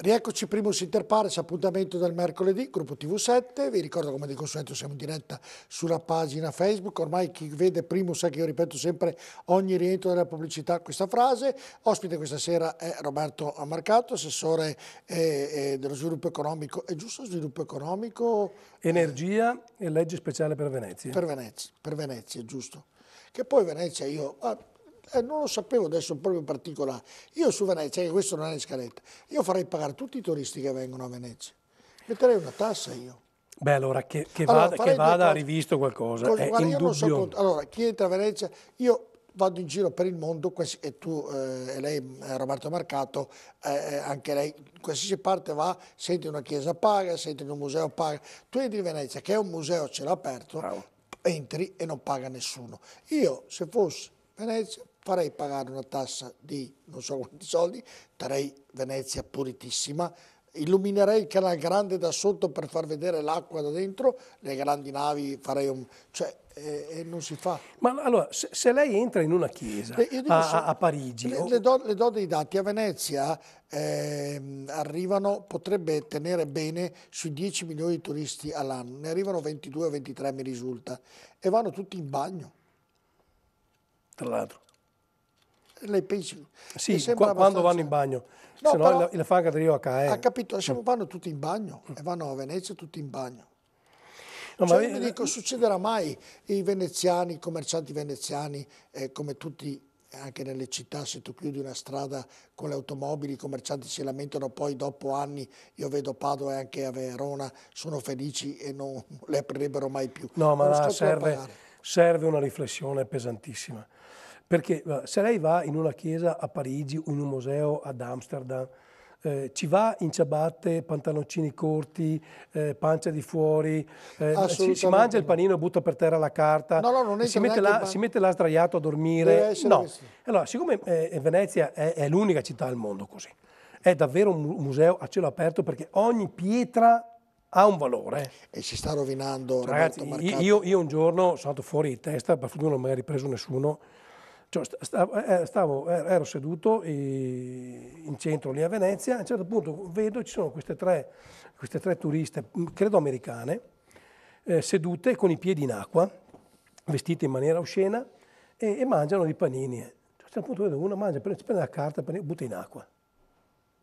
Rieccoci, Primus Inter Pares, appuntamento del mercoledì, gruppo TV7. Vi ricordo, come di consueto, siamo in diretta sulla pagina Facebook. Ormai chi vede Primus sa che io ripeto sempre ogni rientro della pubblicità questa frase. Ospite questa sera è Roberto Marcato, assessore dello sviluppo economico. È giusto sviluppo economico? Energia e legge speciale per Venezia. Per Venezia, è giusto. Che poi Venezia io... non lo sapevo adesso proprio in particolare. Io su Venezia, che questo non è in scaletta, io farei pagare tutti i turisti che vengono a Venezia. Metterei una tassa io. Beh, allora che vada rivisto qualcosa, è indubbio. Allora, chi entra a Venezia, io vado in giro per il mondo, e tu e lei, Roberto Marcato, anche lei, qualsiasi parte va, senti una chiesa paga, senti un museo paga. Tu entri in Venezia, che è un museo a cielo aperto, bravo, entri e non paga nessuno. Io, se fossi Venezia, farei pagare una tassa di non so quanti soldi, darei Venezia pulitissima, illuminerei il Canal Grande da sotto per far vedere l'acqua da dentro, le grandi navi farei non si fa. Ma allora, se lei entra in una chiesa a Parigi... Le do dei dati, a Venezia potrebbe tenere bene sui 10 milioni di turisti all'anno, ne arrivano 22-23 mi risulta, e vanno tutti in bagno. Tra l'altro. Lei pensi? Sì, quando vanno in bagno, no, se no il fango di Rio HE. Ha capito, vanno tutti in bagno e vanno a Venezia tutti in bagno. No, cioè, mi dico, succederà mai i veneziani, i commercianti veneziani, come tutti, anche nelle città, se tu chiudi una strada con le automobili, i commercianti si lamentano, poi dopo anni, io vedo Padova e anche a Verona, sono felici e non le aprirebbero mai più. No, ma là serve una riflessione pesantissima. Perché se lei va in una chiesa a Parigi o in un museo ad Amsterdam, ci va in ciabatte, pantaloncini corti, pancia di fuori, si mangia il panino e butta per terra la carta, si mette là sdraiato a dormire. No. Allora, siccome Venezia è l'unica città al mondo così, è davvero un museo a cielo aperto perché ogni pietra ha un valore. E si sta rovinando. Ragazzi, io un giorno sono andato fuori di testa, per fortuna non mi ha ripreso nessuno. Ero seduto in centro lì a Venezia, a un certo punto vedo ci sono queste tre turiste, credo americane, sedute con i piedi in acqua, vestite in maniera oscena e mangiano i panini. A un certo punto vedo una mangia, prende la carta e butta in acqua.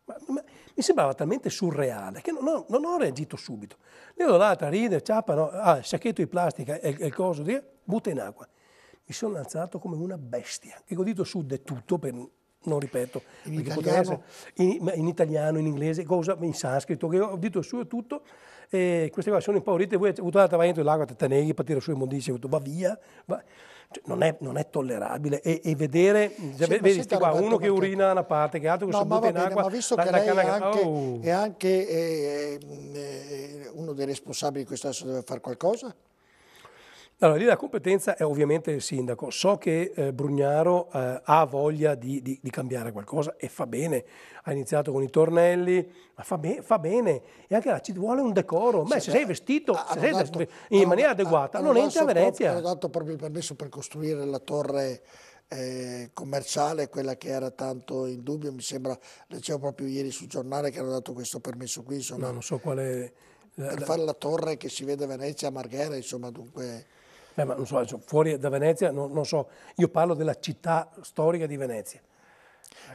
Mi sembrava talmente surreale che non ho reagito subito. Ne ho l'altra ride, ciappa, il sacchetto di plastica e il coso, butta in acqua. Mi sono alzato come una bestia e ho detto su de tutto, non ripeto, in italiano? In italiano, in inglese, in sanscrito, che ho detto su e tutto, e queste cose sono impaurite, voi avete dato dentro l'acqua, te teneghi per tirare su i mondici, va via, cioè, non è tollerabile, e vedere, vedi qua, uno che urina da una parte, che altro che si butta in acqua, ma visto che lei è anche uno dei responsabili di questo, adesso deve fare qualcosa? Allora, lì la competenza è ovviamente il sindaco. So che Brugnaro ha voglia di cambiare qualcosa e fa bene. Ha iniziato con i tornelli, ma fa bene. E anche là ci vuole un decoro. Se sei vestito in maniera adeguata, non entri a Venezia. Hanno dato proprio il permesso per costruire la torre commerciale, quella che era tanto in dubbio, mi sembra, leggevo proprio ieri sul giornale che hanno dato questo permesso qui. Insomma, no, non so quale... Per fare la torre che si vede a Venezia, a Marghera, insomma, dunque... ma non so, fuori da Venezia non so, io parlo della città storica di Venezia.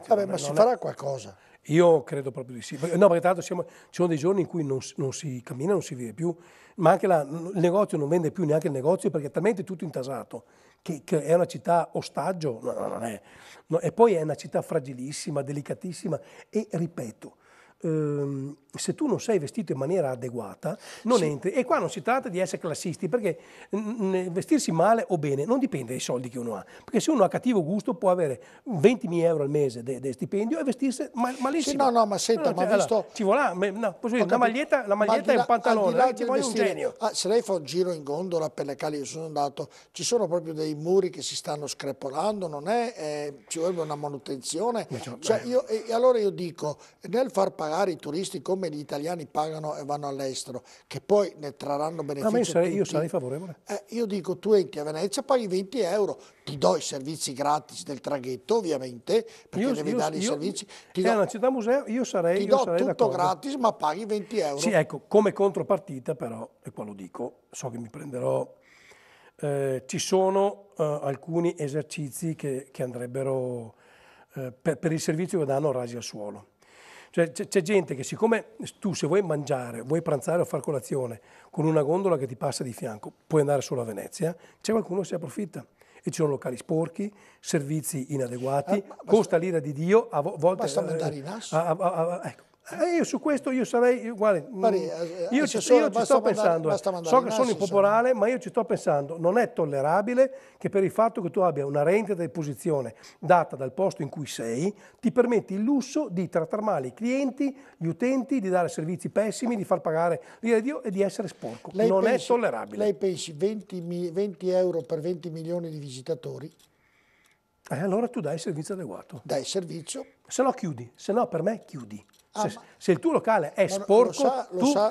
Vabbè, ma si farà qualcosa? Io credo proprio di sì. No, perché tra l'altro ci sono dei giorni in cui non si cammina, non si vive più, ma anche il negozio non vende più neanche il negozio perché è talmente tutto intasato che è una città ostaggio, non è. E poi è una città fragilissima, delicatissima e, ripeto, se tu non sei vestito in maniera adeguata non entri, e qua non si tratta di essere classisti perché vestirsi male o bene non dipende dai soldi che uno ha, perché se uno ha cattivo gusto può avere 20.000 euro al mese di stipendio e vestirsi malissimo. Sì, no, ma senta, ma visto... Ci vuole una maglietta e un pantalone, ci vuole un genio. Se lei fa un giro in gondola per le cali, io sono andato, ci sono proprio dei muri che si stanno screpolando, non è, ci vuole una manutenzione. Allora io dico, nel far pagare pagare i turisti come gli italiani pagano e vanno all'estero, che poi ne trarranno beneficio io tutti. sarei favorevole. Io dico, tu entri a Venezia, paghi 20 euro, ti do i servizi gratis del traghetto, ovviamente, perché devi dare i servizi. È una città museo, io sarei Ti do tutto d'accordo. gratis, ma paghi 20 euro. Sì, ecco, come contropartita però, e qua lo dico, so che mi prenderò, ci sono alcuni esercizi che andrebbero per il servizio che danno rasi al suolo. Cioè c'è gente che, siccome tu se vuoi mangiare, vuoi pranzare o far colazione con una gondola che ti passa di fianco, puoi andare solo a Venezia, c'è qualcuno che si approfitta. E ci sono locali sporchi, servizi inadeguati, costa l'ira di Dio, a volte... Basta mandare in asso. Ecco. Io su questo io sarei, io ci sto pensando, so che sono impopolare, ma io ci sto pensando, non è tollerabile che per il fatto che tu abbia una rendita di posizione data dal posto in cui sei, ti permetti il lusso di trattare male i clienti, gli utenti, di dare servizi pessimi, di far pagare l'ira di Dio e di essere sporco. Non è tollerabile. Lei pensi 20 euro per 20 milioni di visitatori? Allora tu dai il servizio adeguato. Dai il servizio. Se no chiudi, se no per me chiudi. Se il tuo locale è sporco,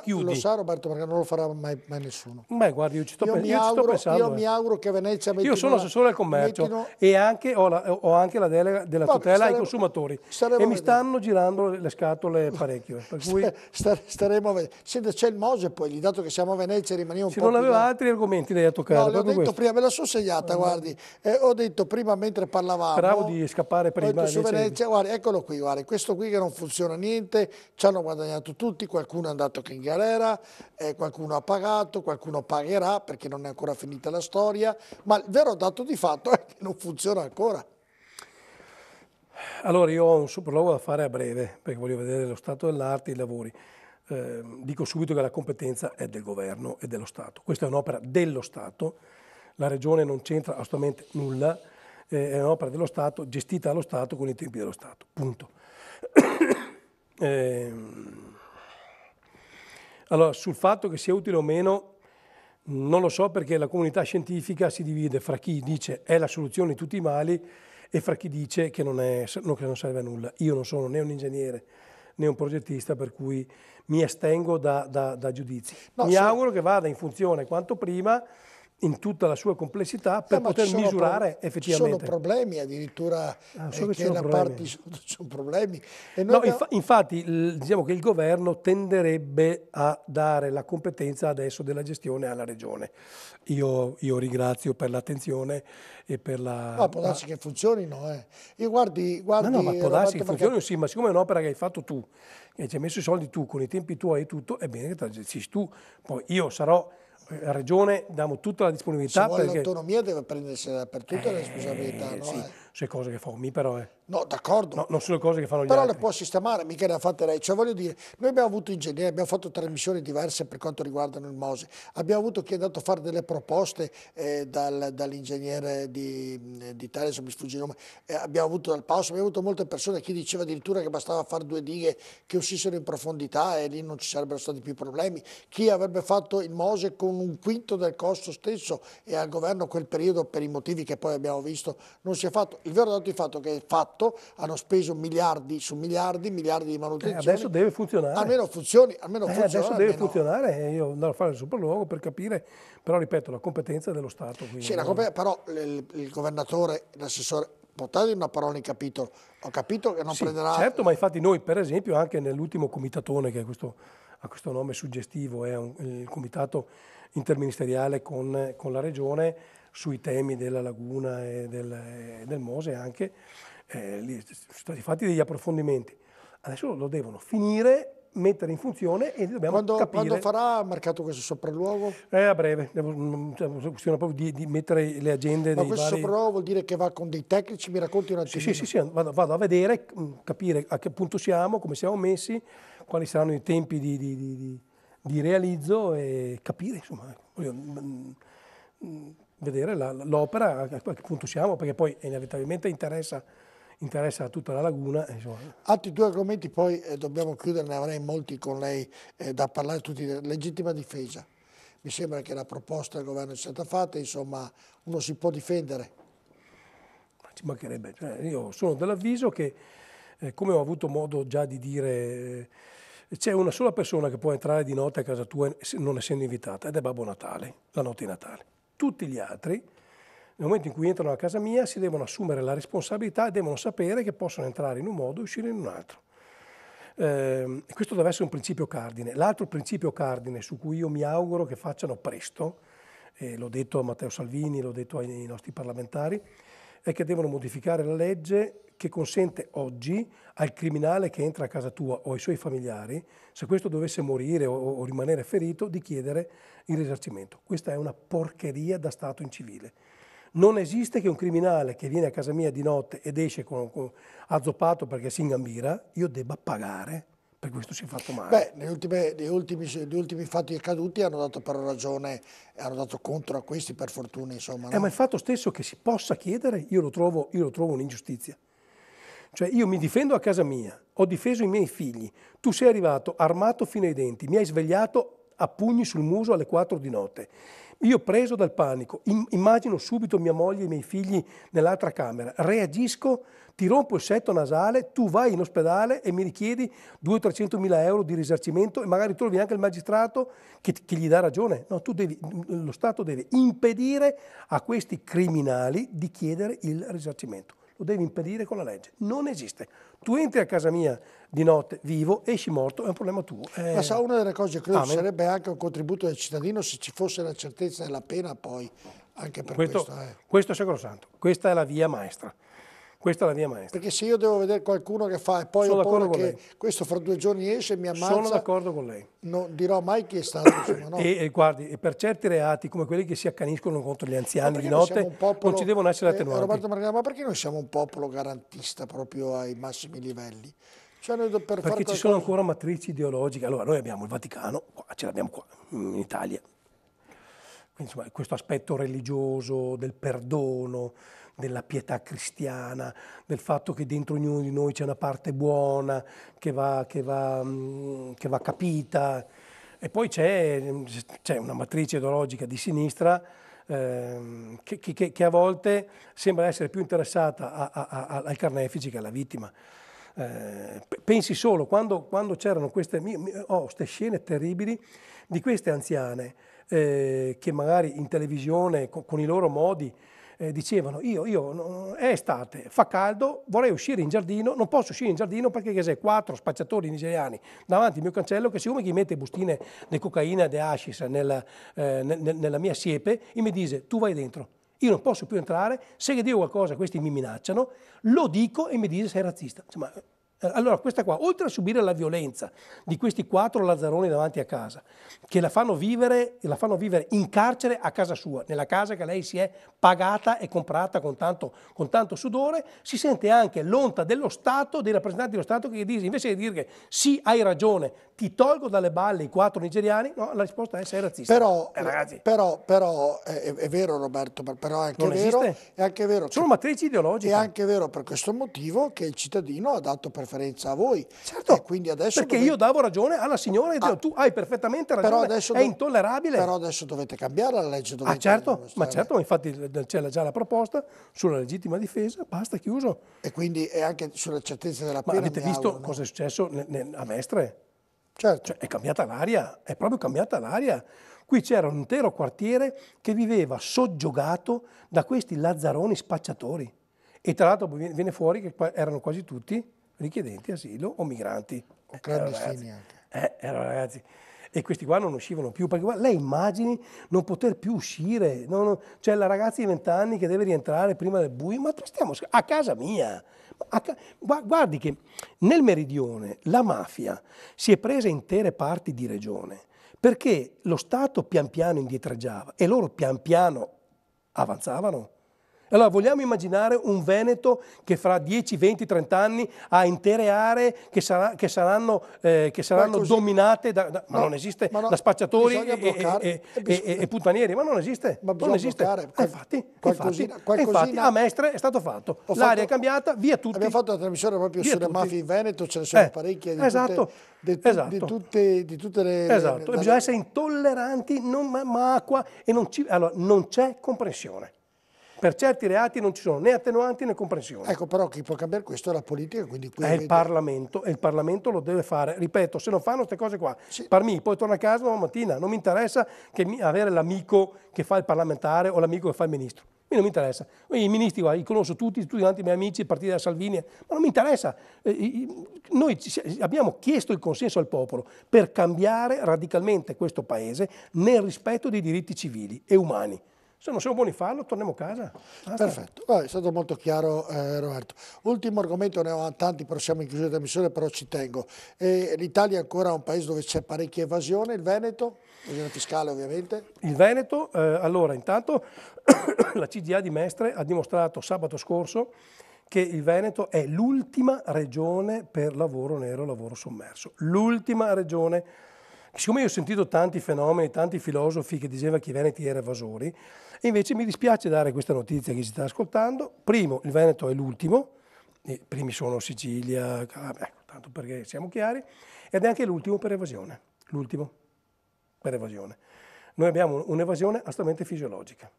chiudi. Lo sa Roberto, perché non lo farà mai nessuno. Beh, guarda, io ci sto pensando. Io mi auguro che Venezia mettino... Io sono assessore al commercio e anche, ho anche la delega della tutela ai consumatori e mi stanno girando le scatole parecchio. Per cui staremo a vedere. Senta, c'è il Mose poi, dato che siamo a Venezia rimaniamo un po' non aveva altri argomenti lei a toccare. No, le ho detto prima, me la sono segnata, guardi. Ho detto prima mentre parlavamo... Speravo di scappare prima. Su Venezia, guardi, eccolo qui, guardi, questo qui che non funziona niente. Ci hanno guadagnato tutti, qualcuno è andato in galera, qualcuno ha pagato, qualcuno pagherà perché non è ancora finita la storia, ma il vero dato di fatto è che non funziona ancora. Allora io ho un sopralluogo da fare a breve perché voglio vedere lo stato dell'arte e i lavori. Dico subito che la competenza è del governo e dello Stato. Questa è un'opera dello Stato, la Regione non c'entra assolutamente nulla, è un'opera dello Stato, gestita dallo Stato con i tempi dello Stato, punto. Allora, sul fatto che sia utile o meno, non lo so perché la comunità scientifica si divide fra chi dice è la soluzione di tutti i mali e fra chi dice che non serve a nulla. Io non sono né un ingegnere né un progettista, per cui mi astengo da giudizi. Mi auguro che vada in funzione quanto prima, in tutta la sua complessità, per poter misurare effettivamente. Ci sono problemi addirittura, che la parte sono problemi. E no, infatti diciamo che il governo tenderebbe a dare la competenza adesso della gestione alla regione. Io ringrazio per l'attenzione e per la... No, può darsi che funzionino. Io guardi no, ma può darsi che funzionino, sì, ma siccome è un'opera che hai fatto tu, e ci hai messo i soldi tu, con i tempi tuoi e tutto, è bene che te la gestisci tu. Poi io sarò... La Regione diamo tutta la disponibilità. Se vuole l'autonomia deve prendersi per tutte le responsabilità. Sì, sulle cose che fa mi però No, d'accordo. No, non sulle cose che fanno gli altri. altri. Però le può sistemare, mica ne ha fatte lei. Cioè voglio dire, noi abbiamo avuto ingegneri, abbiamo fatto trasmissioni diverse per quanto riguardano il Mose. Abbiamo avuto chi è andato a fare delle proposte dall'ingegnere di Teles, mi sfugge il nome. Abbiamo avuto dal Paus, abbiamo avuto molte persone, chi diceva addirittura che bastava fare 2 dighe che uscissero in profondità e lì non ci sarebbero stati più problemi. Chi avrebbe fatto il Mose con 1/5 del costo stesso e al governo quel periodo, per i motivi che poi abbiamo visto, non si è fatto. Il vero dato di fatto che è fatto, hanno speso miliardi su miliardi di manutenzione. Adesso deve funzionare. Almeno funzioni. Adesso deve funzionare e io andrò a fare il sopralluogo per capire, però ripeto, la competenza è dello Stato. Sì, però il governatore, l'assessore, può dare una parola in capitolo. Ho capito che non prenderà... Certo, ma infatti noi per esempio anche nell'ultimo comitatone, che ha questo nome suggestivo, è il comitato interministeriale con la Regione, sui temi della laguna e del Mose anche, lì sono stati fatti degli approfondimenti. Adesso lo devono finire, mettere in funzione e dobbiamo capire... Quando farà marcato questo sopralluogo? A breve, questione proprio di mettere le agende dei vari... Ma questo sopralluogo vuol dire che va con dei tecnici, mi racconti un attimo? Sì, vado a vedere, capire a che punto siamo, come siamo messi, quali saranno i tempi di realizzo e capire, insomma, vedere l'opera, a che punto siamo, perché poi inevitabilmente interessa a tutta la laguna. Insomma. Altri 2 argomenti, poi dobbiamo chiudere, ne avrei molti con lei da parlare tutti. Legittima difesa. Mi sembra che la proposta del governo sia stata fatta, insomma, uno si può difendere. Ci mancherebbe. Io sono dell'avviso che come ho avuto modo già di dire, c'è una sola persona che può entrare di notte a casa tua non essendo invitata, ed è Babbo Natale, la notte di Natale. Tutti gli altri, nel momento in cui entrano a casa mia, si devono assumere la responsabilità e devono sapere che possono entrare in un modo e uscire in un altro. Questo deve essere un principio cardine. L'altro principio cardine su cui io mi auguro che facciano presto, l'ho detto a Matteo Salvini, l'ho detto ai nostri parlamentari, è che devono modificare la legge che consente oggi al criminale che entra a casa tua o ai suoi familiari, se questo dovesse morire o rimanere ferito, di chiedere il risarcimento. Questa è una porcheria da Stato incivile. Non esiste che un criminale che viene a casa mia di notte ed esce azzoppato perché si ingambira, io debba pagare per questo si è fatto male. Beh, gli ultimi fatti accaduti hanno dato però ragione, hanno dato contro a questi per fortuna, insomma. No? Ma il fatto stesso che si possa chiedere, io lo trovo un'ingiustizia. Cioè io mi difendo a casa mia, ho difeso i miei figli, tu sei arrivato armato fino ai denti, mi hai svegliato a pugni sul muso alle 4 di notte. Io preso dal panico, immagino subito mia moglie e i miei figli nell'altra camera, reagisco, ti rompo il setto nasale, tu vai in ospedale e mi richiedi 200-300 mila euro di risarcimento e magari trovi anche il magistrato che gli dà ragione. No, lo Stato deve impedire a questi criminali di chiedere il risarcimento. Lo devi impedire con la legge. Non esiste. Tu entri a casa mia di notte vivo, esci morto, è un problema tuo. Ma sa, una delle cose che credo sarebbe anche un contributo del cittadino se ci fosse la certezza della pena poi, anche per questo. Questo è sacrosanto, questa è la via maestra. Questa è la via maestra. Perché se io devo vedere qualcuno che fa e poi ho paura che questo fra 2 giorni esce e mi ammazza... Sono d'accordo con lei. Non dirò mai chi è stato. Insomma, no? E guardi, per certi reati come quelli che si accaniscono contro gli anziani di notte non ci devono essere attenuanti. Roberto Margherita, ma perché noi siamo un popolo garantista proprio ai massimi livelli? Cioè noi perché ci sono ancora matrici ideologiche. Allora noi abbiamo il Vaticano, ce l'abbiamo qua in Italia. Quindi, insomma, questo aspetto religioso, del perdono, della pietà cristiana, del fatto che dentro ognuno di noi c'è una parte buona che va capita. E poi c'è una matrice ideologica di sinistra che a volte sembra essere più interessata al carnefice che alla vittima. Pensi solo, quando c'erano queste scene terribili di queste anziane che magari in televisione con i loro modi dicevano è estate, fa caldo, vorrei uscire in giardino, non posso uscire in giardino perché c'è 4 spacciatori nigeriani davanti al mio cancello che siccome gli mette bustine di cocaina e di hashish nella mia siepe e mi dice tu vai dentro. Io non posso più entrare, se gli dico qualcosa questi mi minacciano, lo dico e mi dice sei razzista. Insomma, allora questa qua, oltre a subire la violenza di questi 4 lazzaroni davanti a casa, che la fanno vivere in carcere a casa sua, nella casa che lei si è pagata e comprata con tanto sudore, si sente anche l'onta dello Stato, dei rappresentanti dello Stato che gli dice, invece di dire che sì, hai ragione, ti tolgo dalle balle i 4 nigeriani, no, la risposta è sei razzista. Però è vero Roberto, però è anche vero, sono matrici ideologiche. È anche vero per questo motivo che il cittadino ha dato preferenza a voi. Certo, e quindi adesso perché io davo ragione alla signora e dico, tu hai perfettamente ragione, è intollerabile. Però adesso dovete cambiare la legge. Certo, ma infatti c'è già la proposta sulla legittima difesa, basta, chiuso. E quindi è anche sulla certezza della pena. Ma avete visto cosa è successo a Mestre? Certo. Cioè, è cambiata l'aria, è proprio cambiata l'aria. Qui c'era un intero quartiere che viveva soggiogato da questi lazzaroni spacciatori. E tra l'altro viene fuori che erano quasi tutti richiedenti asilo o migranti. O clandestini anche. Erano ragazzi. E questi qua non uscivano più, perché lei immagini non poter più uscire, cioè la ragazza di 20 anni che deve rientrare prima del buio, ma stiamo a casa mia. Guardi che nel meridione la mafia si è presa intere parti di regione perché lo Stato pian piano indietreggiava e loro pian piano avanzavano. Allora vogliamo immaginare un Veneto che fra 10, 20, 30 anni ha intere aree che saranno dominate da non esiste, da spacciatori e puttanieri, ma non esiste. Non esiste. Infatti a Mestre è stato fatto. L'aria è cambiata, via tutti. Abbiamo fatto una trasmissione proprio sulle mafie in Veneto, ce ne sono parecchie di tutte le... Esatto, e bisogna essere intolleranti, ma acqua e non c'è comprensione. per certi reati non ci sono né attenuanti né comprensioni. Ecco, però chi può cambiare questo è la politica, quindi qui È il Parlamento, e il Parlamento lo deve fare. Ripeto, se non fanno queste cose qua, Sì. per me, poi torno a casa domani mattina, non mi interessa avere l'amico che fa il parlamentare o l'amico che fa il ministro. Mi non mi interessa. I ministri, guarda, li conosco tutti quanti i miei amici, a partire da Salvini, ma non mi interessa. Noi abbiamo chiesto il consenso al popolo per cambiare radicalmente questo paese nel rispetto dei diritti civili e umani. Se non siamo buoni a farlo, torniamo a casa. Basta. Perfetto, è stato molto chiaro Roberto. Ultimo argomento, ne ho tanti, però siamo in chiusura della missione, però ci tengo. L'Italia è ancora un paese dove c'è parecchia evasione, il Veneto, evasione fiscale ovviamente. Il Veneto, allora intanto la CGIA di Mestre ha dimostrato sabato scorso che il Veneto è l'ultima regione per lavoro nero, lavoro sommerso. L'ultima regione. Siccome io ho sentito tanti fenomeni, tanti filosofi che dicevano che i veneti erano evasori, e invece mi dispiace dare questa notizia a chi ci sta ascoltando. Primo, il Veneto è l'ultimo, i primi sono Sicilia, ecco, tanto perché siamo chiari, ed è anche l'ultimo per evasione. L'ultimo per evasione. Noi abbiamo un'evasione assolutamente fisiologica.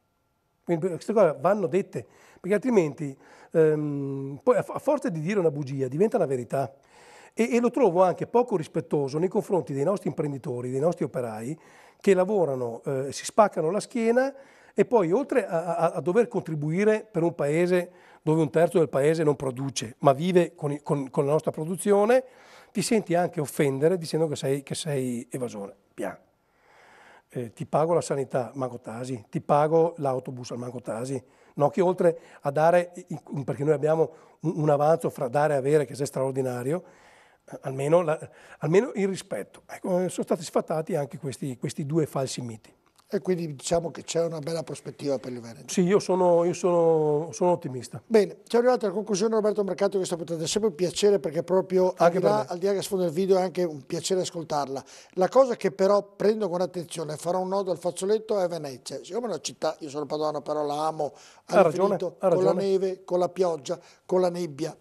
Quindi queste cose vanno dette, perché altrimenti poi a forza di dire una bugia diventa una verità. E lo trovo anche poco rispettoso nei confronti dei nostri imprenditori, dei nostri operai, che lavorano, si spaccano la schiena e poi oltre a dover contribuire per un paese dove un terzo del paese non produce, ma vive con la nostra produzione, ti senti anche offendere dicendo che sei evasore. Piano. Ti pago la sanità, manco tasi, ti pago l'autobus al manco tasi. No, che oltre a dare, perché noi abbiamo un avanzo fra dare e avere che è straordinario, almeno il rispetto. Ecco, sono stati sfatati anche questi due falsi miti. E quindi diciamo che c'è una bella prospettiva per il Veneto. Sì, io sono ottimista. Bene, siamo arrivati alla conclusione, Roberto Mercato, di questa puntata. È sempre un piacere perché proprio al di là che sfondo del video è anche un piacere ascoltarla. La cosa che però prendo con attenzione, farò un nodo al fazzoletto, è Venezia. Siccome è una città, io sono padovano, però la amo all'infinito, con la neve, con la pioggia, con la nebbia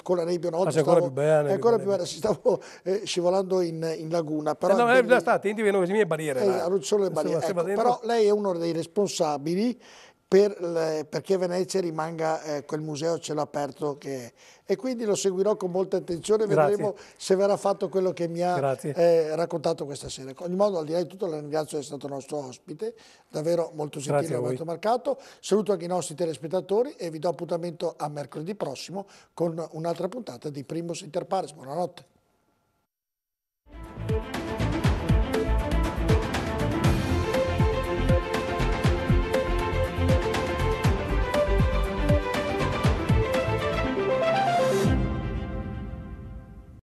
una volta stavo ancora più bene, stavo scivolando in laguna. Però no, già sta, attenti che non le mie barriere. Solo le barriere. Ecco, però lei è uno dei responsabili perché Venezia rimanga quel museo a cielo aperto che è. E quindi lo seguirò con molta attenzione, vedremo se verrà fatto quello che mi ha raccontato questa sera. In ogni modo, al di là di tutto, la ringrazio di essere stato nostro ospite, davvero molto gentile Roberto Mercato. Saluto anche i nostri telespettatori e vi do appuntamento a mercoledì prossimo con un'altra puntata di Primus Inter Pares. Buonanotte.